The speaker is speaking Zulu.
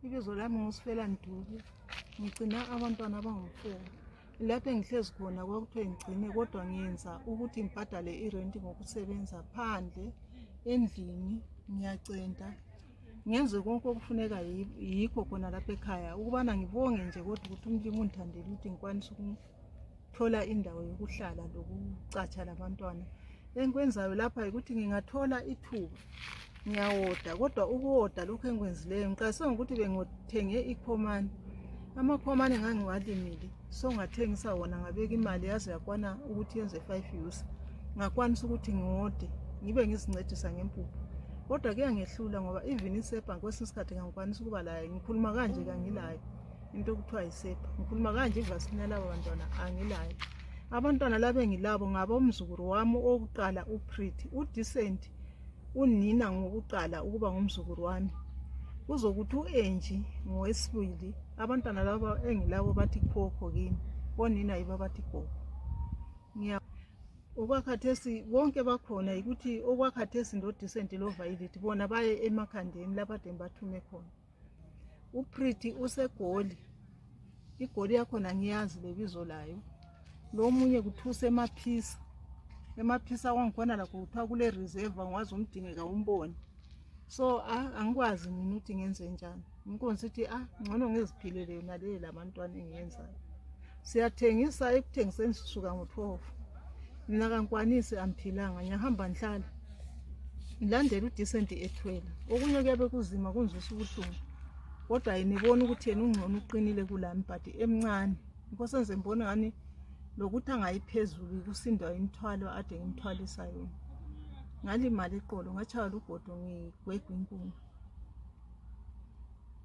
Ibizo lami nguSifela Ntuli. Ngigcina abantwana abangu-4. Lapho engihlezi khona kwakuthiwa ngigcine kodwa ngiyenza ukuthi ngibhadale irent ngokusebenza phandle endlini, ngiyacenta. Ngenze konke okufuneka yikho khona lapha ekhaya ukubana ngibonge nje kodwa ukuthi umlimi undithandele ukuthi ngikwanise ukuthola indawo yokuhlala lokucatsha labantwana. Engikwenzayo lapha ukuthi ngingathola ithuba ngiyawoda, kodwa ukuwoda lokho engikwenzileyo ngiqalise ngokuthi bengothenge ikhomane. Amakhomane ngangiwalimile, so ngathengisa wona ngabeka imali yaze yakwana ukuthi yenze 5 years. Ngakwanisa ukuthi ngiwode ngibe ngizincedisa ngempuphu. Kodwa kuyangehlula ngoba even isepa kwesinye isikhathi ngangikwanisa ukuba layo. Ngikhuluma kanje kangilayo into okuthiwa isepa. Ngikhuluma kanje ivasina labo bantwana angilayo. Abantwana laba engilabo ngabomzukuru wami okuqala uPretty, uDecent, unina ngokuqala ukuba ngumzukuru wami. Kuzokuthi uEnji ngowesibili. Abantwana laba engilabo bathi khokho kimi, bonina yibo bathi khokho. Okwakhathesi bonke bakhona ukuthi okwakhathesi noDecent loViolet bona baye emakhandeni lapha ade bathume khona. uPretty useGoli, iGoli yakhona ngiyazi lebizo layo. Lo munye kuthuse emaphisa. Emaphisa wangikhona lakho kuthiwa kule reserve ngwazi umdingeka umbone. So angikwazi mina ukuthi ngenze njani. Ngikonza ukuthi ngcono ngiziphilele yona le labantwana engiyenzayo. Siyathengisa ekuthengiseni sisuka ngo-12. Mina kangikwanisi amphilanga ngiyahamba ngihlala. Ngilandela uDecent ethwele. Okunye kuyabe kuzima kunzwisa ubuhlungu. Kodwa ayinibona ukuthi yena ungcono uqinile kulami but emncane. Inkosi enze mbone ngani lokuthi angayiphezulu kusindwa imithwalo ade ngimthwalisa yona. Ngalimala iqolo ngachaywa lugodo ngigwegwa inkungu.